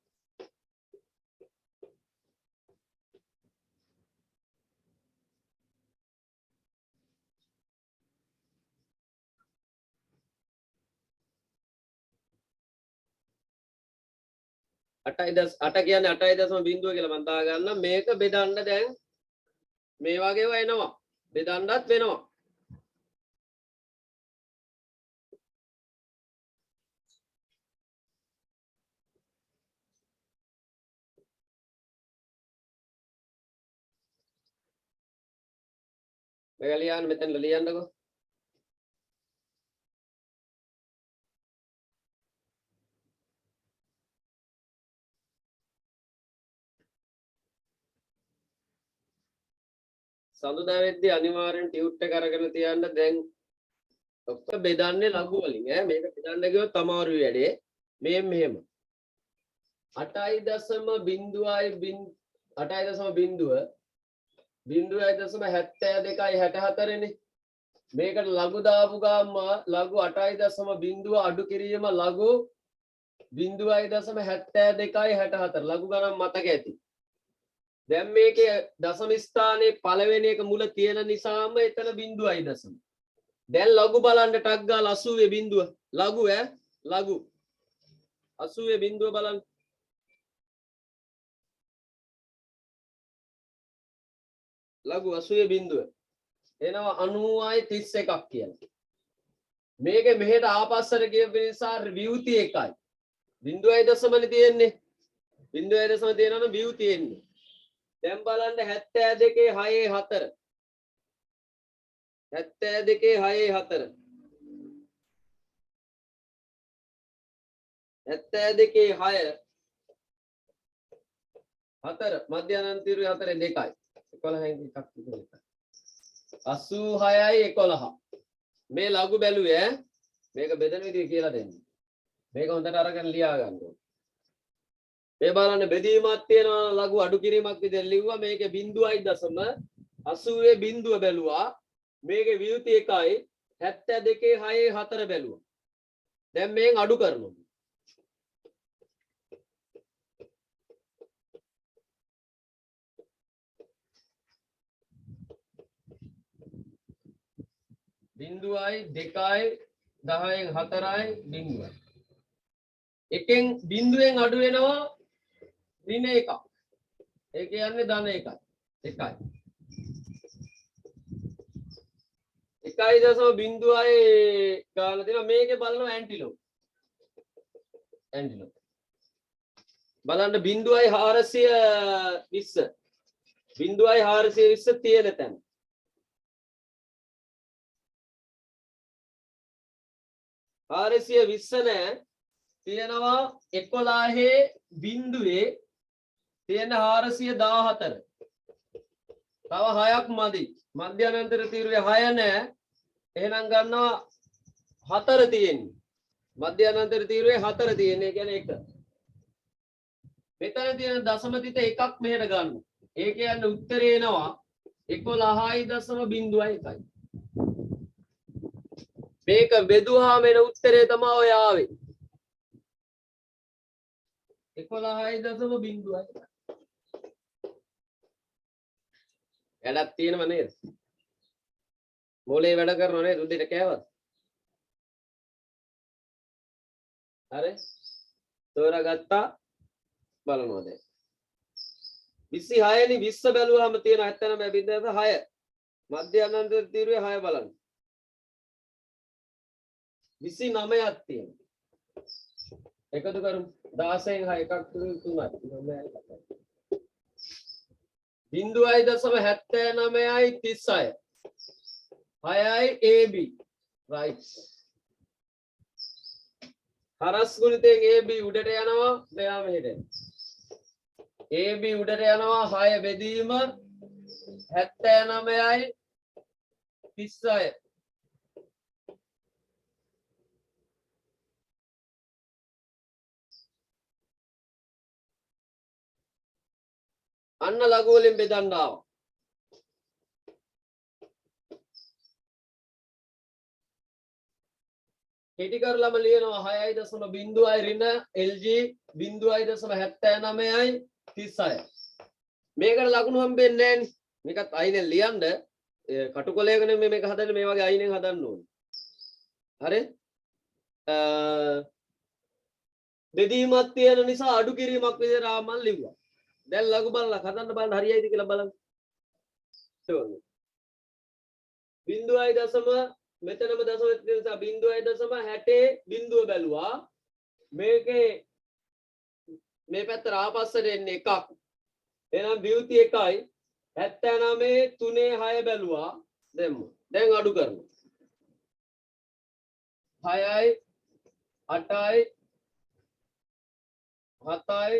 Speaker 1: අට කියන්නේ 8.0 කියලා මම දා ගන්න. මේක බෙදන්න දැන් මේ වගේව එනවා. බෙදන්නත් වෙනවා. මේක ලියන්න මෙතන ලියන්නකෝ. සඳුදා වෙද්දී අනිවාර්යෙන් ටියුට් එක අරගෙන තියන්න. දැන් ඔක්කොම බෙදන්නේ ලඝු වලින් ඈ. මේක බෙදන්න ගියොත් අමාරුයි වැඩේ. මෙහෙම 8.0 නේ. මේකට ලඝු දාපු ගාම ලඝු 8.0 අඩු කිරීම ලඝු 0.7264 ලඝු ගණන් මතක ඇති. දැන් මේකේ දශම ස්ථානයේ පළවෙනි එක මුල තියෙන නිසාම එතන 0.0. දැන් ලඝු බලන්න ටක් ගාලා 80 බිඳුව ලඝු ලඝු 80 බිඳුව බලන්න. ලඝු 80 බිඳුව එනවා 90.31ක් කියලා. මේකේ මෙහෙට ආපස්සට ගිය නිසා විවෘති එකයි. 0.0 තියෙන්නේ. 0.0 තියෙනවනම් විව් තියෙන්නේ. දැන් බලන්න 72.64 72.64 72.64 මධ්‍යනන් තීරු 4 2යි 11න් එකක් විතර 86.11 මේ ලඝු බැලුවේ මේක බෙදෙන විදිය කියලා දෙන්නේ. මේක හොඳට අරගෙන ලියා ගන්න ඕනේ. මේ බලන්න බෙදීමක් තියෙනවා ලඝු අඩු කිරීමක් විදිහට ලිව්වා. මේකේ 0.80 බිඳුව බැලුවා. මේකේ විවෘති එකයි 72.64 බැලුවා. දැන් මේන් අඩු කරනවා. බිඳුවයි 2යි 10න් 4යි බිඳුවයි. එකෙන් බිඳුවෙන් අඩු වෙනවා ඍණ එකක්. ඒ කියන්නේ ධන එකයි. 1.0යි ගාන දෙනවා. මේකේ බලනවා ඇන්ටිලෝප්. බලන්න 0.420 0.420 තියෙන තැන. 420 නෑ තියෙනවා 11 බිඳුවේ තියෙන 414. තව 6ක් මදි. මධ්‍යන්තර තීරුවේ 6 නෑ. එහෙනම් ගන්නවා 4 තියෙන්නේ. මධ්‍යන්තර තීරුවේ 4 තියෙන්නේ. ඒ කියන්නේ 1. මෙතන තියෙන දශම තිත එකක් මෙහෙට ගන්න. ඒ කියන්නේ උත්තරේ එනවා 11.01යි. මේක බෙදුවාම එන උත්තරේ තමයි ඔය ආවේ. 11.01. වැඩක් තියෙනව නේද? මොලේ වැඩ කරනව නේද? උදේට කෑවද? හරි. තෝරාගත්තා බලනවා දැන්. 26 නේ 20 බැලුවාම තියෙන 79.6. මධ්‍යන්තර තීරුවේ 6 බලන්න. 29ක් තියෙනවා. එකතු කරමු 16න් 6 එකක් 3යි 9යි 0.79යි 36 6යි AB right හරස් ගුණිතයෙන් AB උඩට යනවා මෙයා මෙහෙට AB උඩට යනවා 6 බෙදීම 79යි 36 අන්න ලඝු වලින් බෙදන්න ආවා. කෙටි කරලම ලියනවා 6.0 ඍණ LG 0.79යි 36. මේකට ලකුණු හම්බෙන්නේ නැහැ නේ. මේකත් අයිනෙන් ලියන්න කටුකොලයකනේ මේක හදන්නේ මේ වගේ අයිනෙන් හදන්න ඕනේ. හරි? බෙදීමක් තියෙන නිසා අඩු කිරීමක් විදිහට මම ලිව්වා. දැන් ලඝු බලලා හදන්න බලන්න හරියයිද කියලා බලන්න. බිංදුවයි දශම මෙතනම දශම තියෙන නිසා බිංදුවයි දශම 60 බිංදුව බැලුවා. මේකේ මේ පැත්තට ආපස්සට එන්නේ එකක්. එහෙනම් විවෘති එකයි 79 3 6 බැලුවා. දැන් අඩු කරනවා. 6යි 8යි 7යි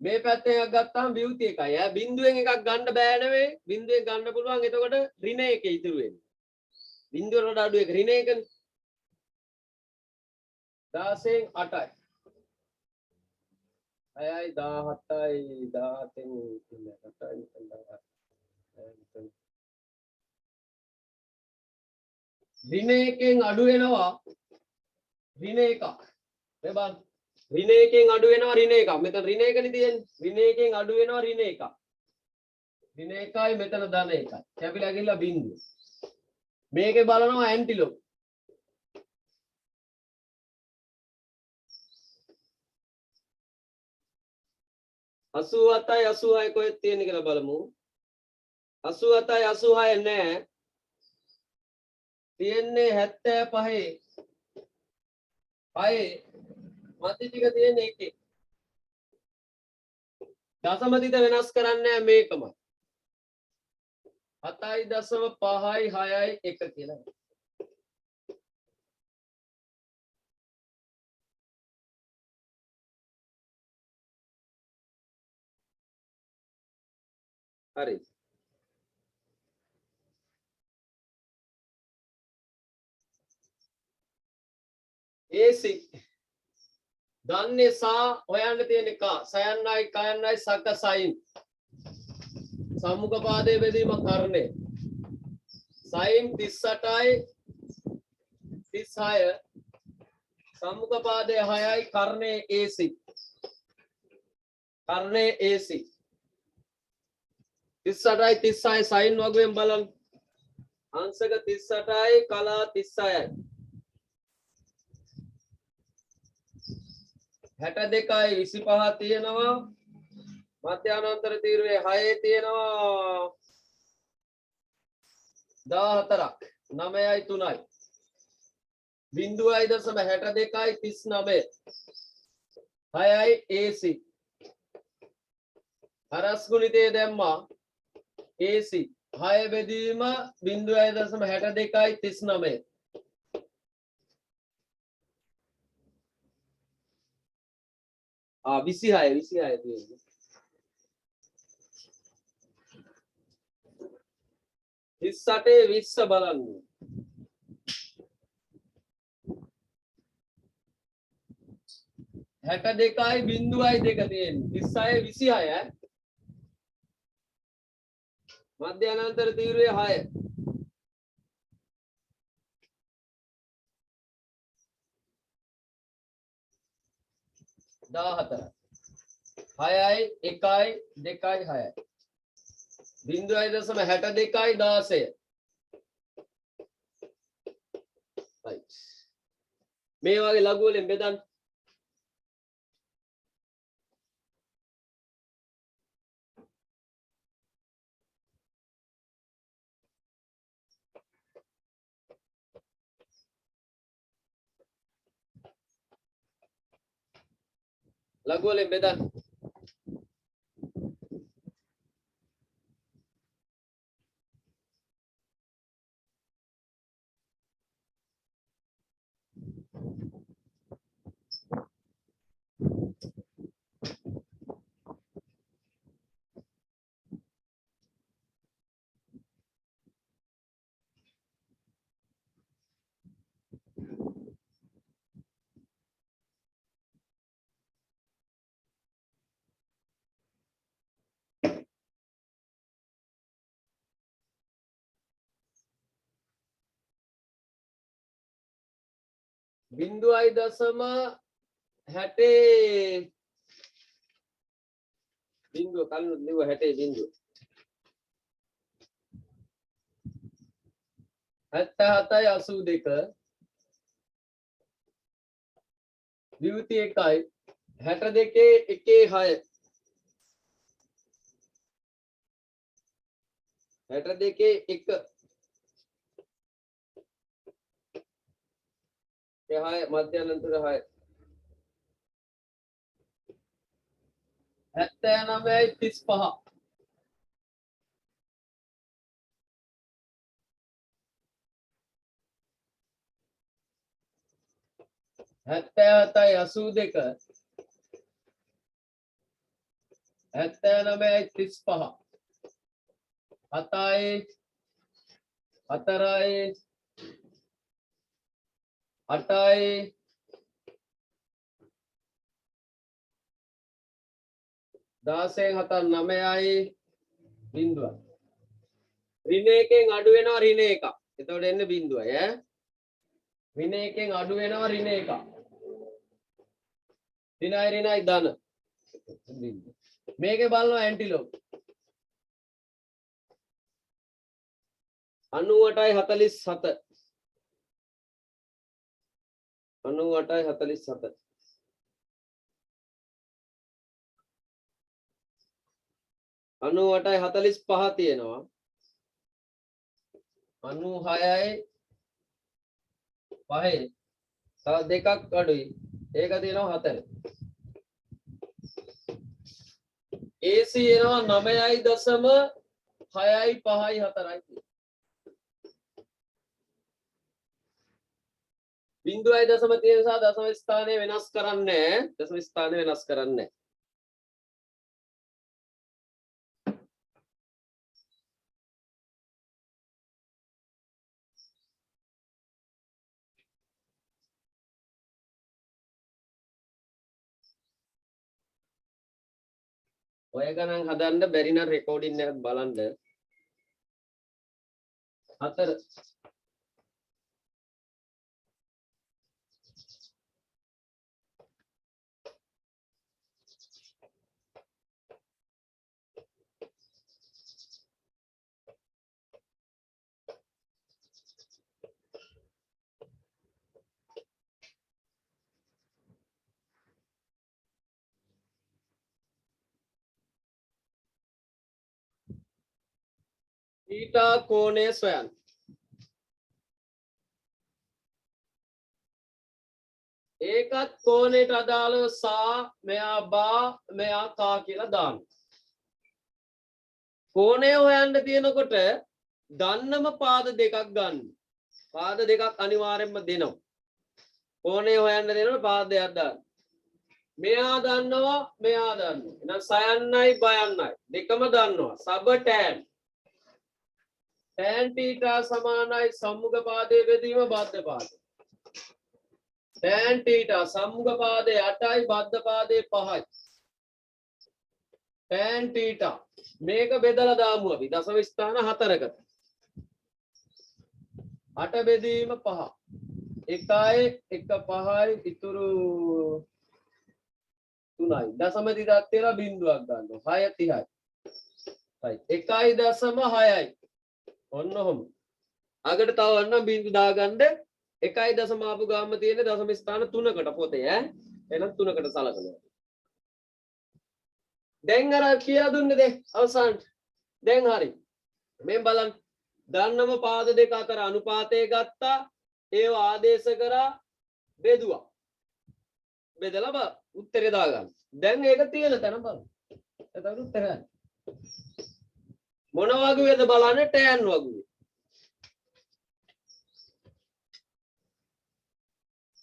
Speaker 1: මේ පැත්තෙන් එකක් ගත්තාම විවෘති එකයි. බිංදුවෙන් එකක් ගන්න බෑ නෙවෙයි. බිංදුවෙන් ගන්න පුළුවන්. එතකොට ඍණ එක ඉතුරු වෙන්නේ. බිංදුවට වඩා අඩු එක ඍණ එකනේ. 16න් 8යි. 6යි 17යි 17න් 8යි ඍණ එකෙන් අඩු වෙනවා ඍණ එකක්. මේ බලන්න. ඍණ එකෙන් අඩු වෙනවා ඍණ එකක්. මෙතන ඍණ එකනේ තියෙන්නේ. ඍණ එකෙන් අඩු වෙනවා ඍණ එකක්. ඍණ එකයි මෙතන ධන එකයි. කැපිලා ගිහිල්ලා බිංදුව. මේකේ බලනවා ඇන්ටිලොග්. අසූ 7යි 86 කොහෙද තියෙන්නේ කියලා බලමු. 87යි 86 නෑ. තියෙන්නේ 75 6 මැදි ටික තියෙන්නේ එකේ. දශම තිත වෙනස් කරන්නේ මේකමයි. 7.5යි 6යි 1 කියලා. හරි. AC දන්නේ සා හොයන්න තියෙන එක සයන්නයි කයන්නයි සක සයින් සම්මුඛ පාදයේ බෙදීම කරන්නේ සයින් 38යි 36 සම්මුඛ පාදයේ 6යි කර්ණයේ AC කර්ණයේ AC 38යි 36යි සයින් වගුවෙන් බලන්න අංශක 38යි කලා 36යි 62යි 25 තියෙනවා මධ්‍යානාන්තර තීරුවේ 6 තියෙනවා 14ක් 9යි 3යි 0.62යි 39 6යි AC හරස් ගුණිතේ දැම්මා AC 6 බෙදීම 0.62යි 39 26 තියෙන්නේ 28 20 බලන්න 62යි 0.2 තියෙන්නේ 36 26 මධ්‍යානාන්තර තීරුවේ 6 14 6යි 1යි 2යි 6යි 0.62යි 16 right මේ වගේ ලඝු වලින් බෙදන්න ලඝු වලින් බෙදන්න බිංදුවයි දශම 60 බිංදුව කලින් ලිව්ව 60 බිංදුව 77යි 82 විවෘති 1යි 62 1 6 62 1 6 මධ්‍යන්තර 6 79යි 35 77යි 82 79යි 35 7යි 4යි 8යි 16 7 9යි බිංදුව ඍණ එකෙන් අඩු වෙනවා ඍණ එකක් එතකොට එන්නේ බිංදුවයි ඈ ඍණ එකෙන් අඩු වෙනවා ඍණ එකක් ඍණයි ධන මේකේ බලනවා ඇන්ටිලෝග් 98යි 47 98යි 47 98යි 45 තියෙනවා 96යි 5 තව දෙකක් අඩුයි ඒක තියෙනවා 4 AC එනවා 9.6යි 5යි 4යි බිංදුවයි දශම තියෙන නිසා දශම ස්ථානය වෙනස් කරන්නේ දශම ස්ථානය වෙනස් කරන්නේ ඔය ගණන් හදන්න බැරි නම් රෙකෝඩින් එකක් බලන්න 4 ඊටා කෝණය සොයන්න ඒකත් කෝණයට අදාළව සා මෙයා බා මෙයා කා කියලා දාන්න කෝණය හොයන්න තියෙනකොට දන්නම පාද දෙකක් ගන්න පාද දෙකක් අනිවාර්යෙන්ම දෙනවා කෝණය හොයන්න දෙනකොට පාද දෙකක් දාන්න මෙයා දන්නවා මෙයා දන්නවා එහෙනම් සයන්නයි බයන්නයි දෙකම දන්නවා සබ ටෑන් tan theta සමානයි සම්මුඛ පාදයේ බෙදීම බද්ධ පාදය. tan theta සම්මුඛ පාදයේ 8යි බද්ධ පාදයේ 5යි. tan theta මේක බෙදලා දාමු අපි දශම ස්ථාන 4කට. 8 බෙදීම 5. 1යි 1 5යි ඉතුරු 3යි. දශම දිගත් තියලා බිංදුවක් ගන්නවා. 6 30යි. right 1.6යි. ඔන්න ඔහොම. අගට තව වන්න බිංදු දාගන්න 1 දශම ආපු ගාම තියෙන දශම ස්ථාන 3කට පොතේ ඈ. එහෙනම් 3කට සලකනවා. දැන් අර කියලා දුන්නේද අවසානට. දැන් හරි. මෙන් බලන්න. දන්නම පාද දෙක අතර අනුපාතය ගත්තා. ඒව ආදේශ කරා බෙදුවා. බෙදලා උත්තරේ දාගන්න. දැන් ඒක තියෙන තැන බලන්න. එතකොට උත්තරය. මොන වගුවේද බලන්නේ tan වගුවේ.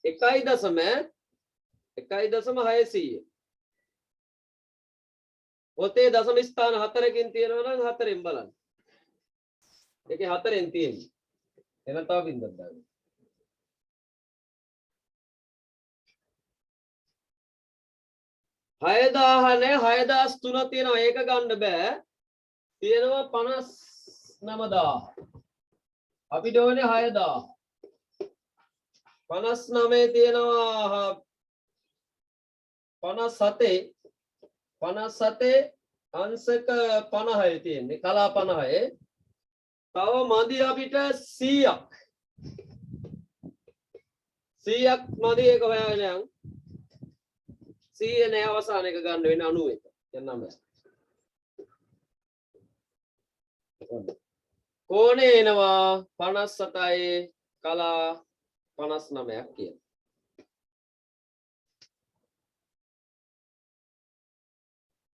Speaker 1: 1.600 පොතේ දශම ස්ථාන 4කින් තියෙනවා නම් 4ෙන් බලන්න. ඒකේ 4ෙන් තියෙන්නේ. එන තව බින්දක් දාන්න. 6000 නේ 6003 තියෙනවා ඒක ගන්න බෑ. තියෙනවා 59000. අපිට ඕනේ 6000. 59 තියෙනවා 57 අංශක 50 තියෙන්නේ කලා 50 තව මදි අපිට 100ක් මදි ඒක හොයාගෙන යන්න 100 නෑ අවසාන එක ගන්න වෙන 91 යන්නම් කෝණේ එනවා 57යි කලා 59ක් කියන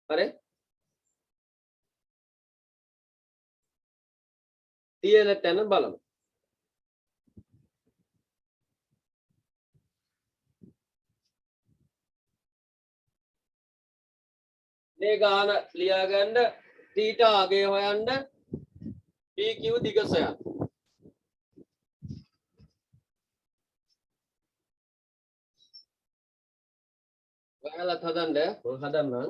Speaker 1: හරි තියෙන තැන බලමු මේ ගාන ලියා ගන්න තීටා අගේ හොයන්න PQ දිග සොයන්න ඔයාලත් හදන්න මම හදන්නම්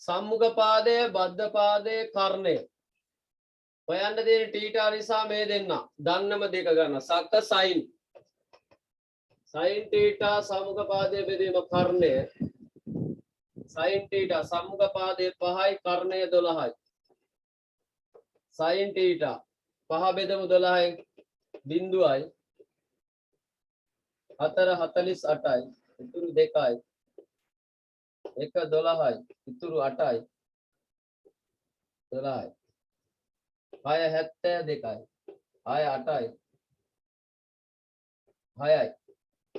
Speaker 1: සම්මුඛ පාදය බද්ධ පාදය කර්ණය හොයන්න තියෙන තීටා නිසා මේ දෙන්න දන්නම දෙක ගන්න සක්ක සයින් තීටා සම්මුඛ පාදය බෙදීම කර්ණය sin theta සම්මුඛ පාදයේ 5යි කර්ණය 12යි sin theta 5 බෙදමු 12යි බිංදුවයි 4 48යි ඉතුරු 2යි 1 12යි ඉතුරු 8යි 12යි 6 72යි 6 8යි 6යි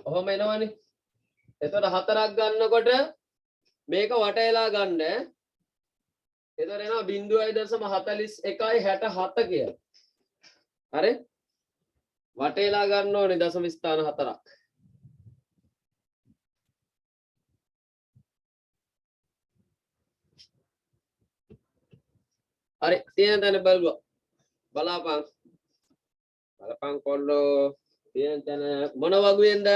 Speaker 1: ඔහොම එනවනේ එතකොට 4ක් ගන්නකොට මේක වටේලා ගන්න එතකොට එනවා 0.41යි 67 කියලා හරි වටේලා ගන්න ඕනේ දශම ස්ථාන 4ක් හරි තියෙන තැන බලපන් කොල්ලෝ තියෙන තැන මොන වගුවෙන්ද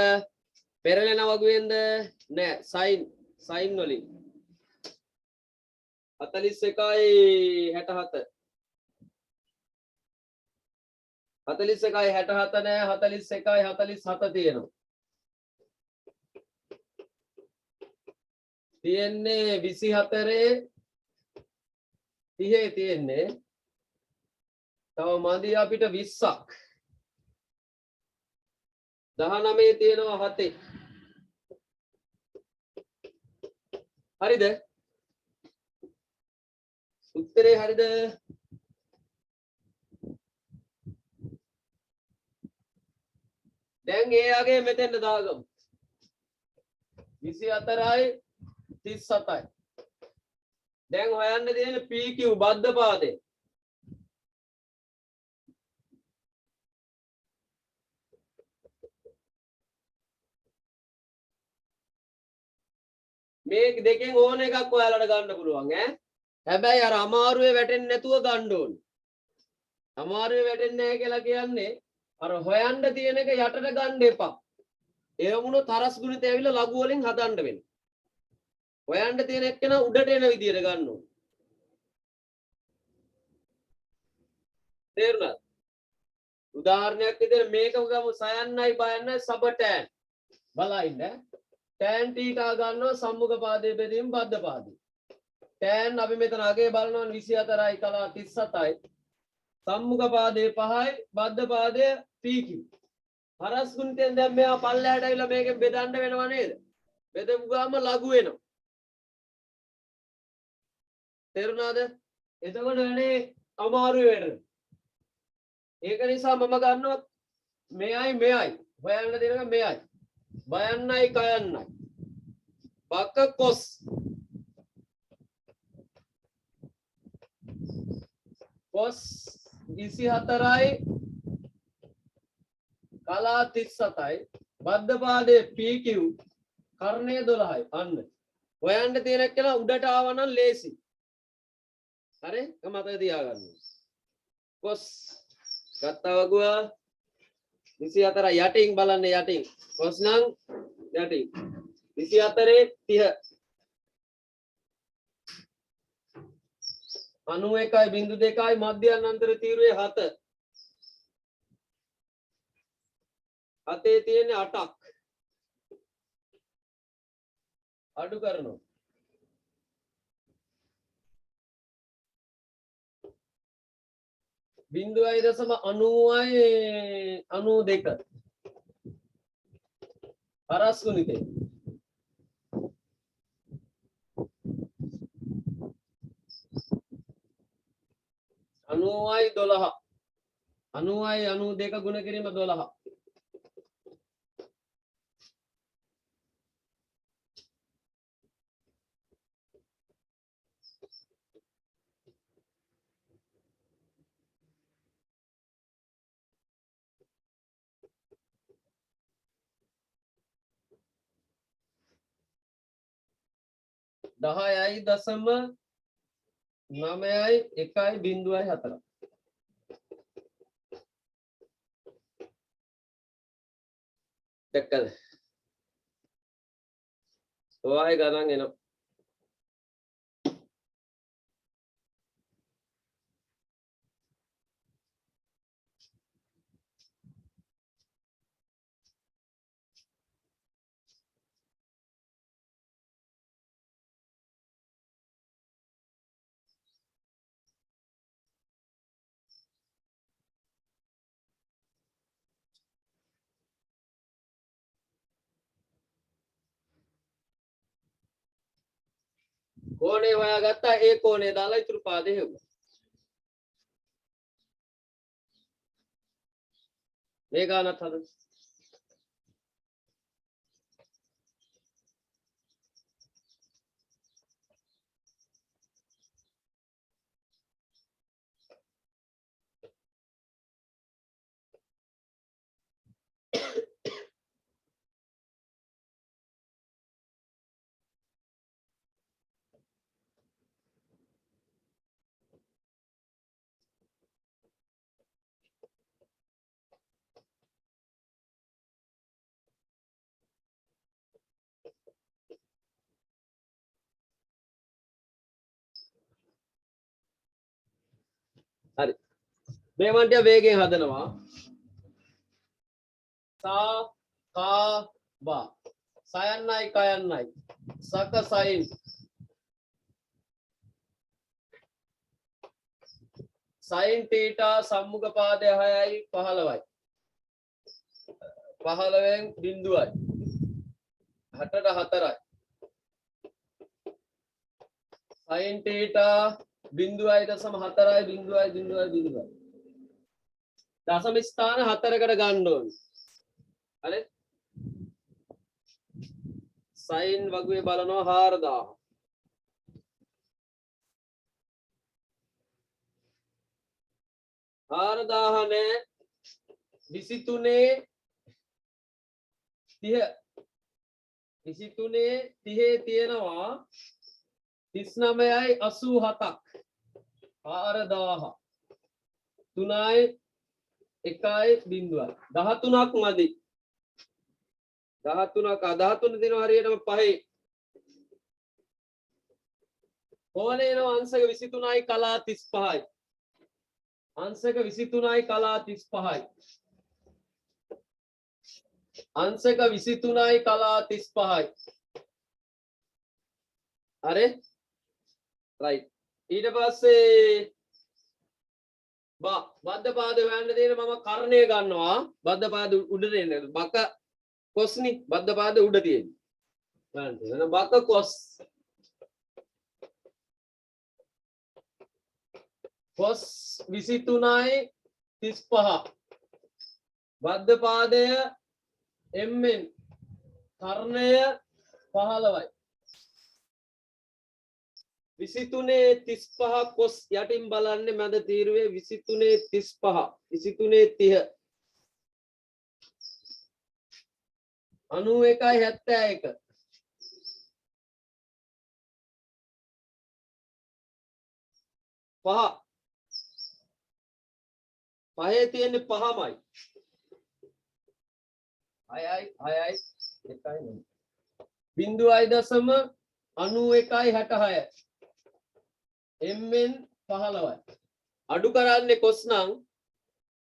Speaker 1: පෙරලෙන වගුවෙන්ද නෑ සයින් වලින් 41යි 67 41යි 67 නෑ 41යි 47 තියෙනවා තියෙන්නේ 24 30 තියෙන්නේ තව මදි අපිට 20ක් 19 තියෙනවා 7 හරිද උත්තරේ හරිද දැන් එයාගේ මෙතෙන්ට දාගමු 24යි 37යි දැන් හොයන්න තියෙන PQ බද්ධ පාදේ මේ දෙකෙන් ඕන එකක් ඔයාලට ගන්න පුළුවන් ඈ හැබැයි අර අමාරුවේ වැටෙන්නේ නැතුව ගන්න ඕනේ අමාරුවේ වැටෙන්නේ නැහැ කියලා කියන්නේ අර හොයන්න තියෙන එක යටට ගන්න එපා ඒ වුණොත් තරස් ගුණිත ඇවිල්ලා ලඝු වලින් හදන්න වෙනවා හොයන්න තියෙන එක න උඩට එන විදියට ගන්න ඕනේ තේරුණාද උදාහරණයක් විදිහට මේක ගමු සයන්නයි බයන්නයි සබටෑන් බලයින්න tan theta ගන්නවා සම්මුඛ පාදයේ බෙදීම බද්ධ පාදේ tan අපි මෙතන අගේ බලනවා 24යි කලා 37යි සම්මුඛ පාදයේ 5යි බද්ධ පාදයේ PQ හරස් ගුණිතෙන් දැන් මෙයා පල්ලෙහාට ඇවිල්ලා මේකෙන් බෙදන්න වෙනව නේද බෙදපු ගාම ලඝු වෙනවා තේරුණාද එතකොට වෙන්නේ අමාරු වෙනවා ඒක නිසා මම ගන්නවා මෙයයි හොයන්න දෙනක මෙයයි බයන්නයි කයන්නයි බක කොස් කොස් 24යි කලා 37යි බද්ධ පාදයේ PQ කර්ණය 12යි අන්න හොයන්න තියෙන කියලා උඩට ආවනම් ලේසි හරි මතක තියාගන්න කොස් ගත්තා වගුව 24 යටින් බලන්න යටින් කොස් නම් යටින් 24 30 91.2යි මධ්‍යයන් අන්තර තීරුවේ 7 අතේ තියෙන 8ක් අඩු කරනවා. බිංදුවයි දශම 92 හරස් ගුණිතේ 90යි 12 90යි 92 ගුණ කිරීම 12 10යි දශම 9යි 1යි බිංදුවයි 4 දැක්කද? ඔයයි ගණන් එනවා. කෝණේ හොයාගත්තා ඒ කෝණේ දාලා ඉතුරු පාදේ හෙව්වා. මේ ගානත් හදන්න. හරි. මේ වන්ටිය වේගයෙන් හදනවා. සා කා වා සයන්නයි කයන්නයි සක සයින් සයින් තීටා සම්මුඛ පාදය 6යි 15යි 15න් බිංදුවයි 8ට 4යි සයින් තීටා බිංදුවයි දශම 4යි බිංදුවයි බිංදුවයි බිංදුවයි දශම ස්ථාන 4කට ගන්න ඕනේ. හරි සයින් වගුවේ බලනවා 4000 4000 නේ 23 30 23 30 තියෙනවා 39යි 87ක් 4000 3යි 1යි බිංදුවයි 13ක් මදි 13ක් 13 දිනව හරියටම 5යි කෝණේ එනවා අංශක 23යි කලා 35යි අංශක 23යි කලා 35යි අංශක 23යි කලා 35යි හරි රයිට් ඊට පස්සේ බද්ධ පාද හොයන්න තියෙන මම කර්ණය ගන්නවා බද්ධ පාද උඩට එන්න බක කොස්නි බද්ධ පාද උඩ තියෙන්නේ බලන්න එහෙනම් බක කොස් 23යි 35 බද්ධ පාදය එම්ෙන් කර්ණය 15යි 23 35 කොස් යටින් බලන්නේ මැද තීරුවේ 23 35 23 30 91යි 71 පහ පහේ තියෙන්නේ පහමයි 6යි 6යි 1යි බිංදුවයි දශම 91යි 66 එම්ෙන් 15යි අඩු කරන්නේ කොස් නම්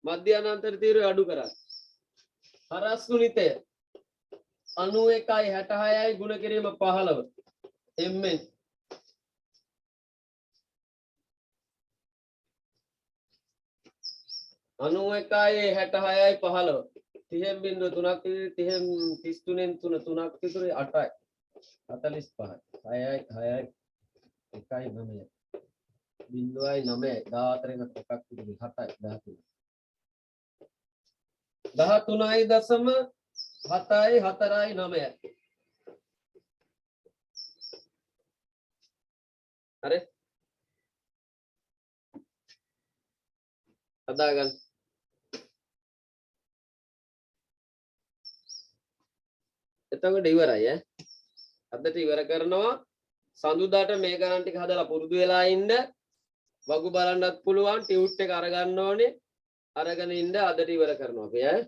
Speaker 1: මධ්‍යානාන්තර තීරුවේ අඩු කරන්නේ හරස් ගුණිතය 91යි 66යි ගුණ කිරීම 15 mn 91යි 66යි 15 30 බිංදුව 3ක් විතර 30 33න් 3 3ක් විතර 8යි 45යි 6යි 6යි 1යි 9යි බිංදුවයි 9යි 14න් එකක් විතර 7යි 13යි 13යි 4යි 9යි හරි හදාගන්න එතකොට ඉවරයි ඈ අදට ඉවර කරනවා සඳුදාට මේ ගණන් ටික හදලා පුරුදු වෙලා ඉන්න වගු බලන්නත් පුළුවන් ටියුට් එක අරගන්න ඕනේ අරගෙන ඉන්න අදට ඉවර කරනවා අපි ඈ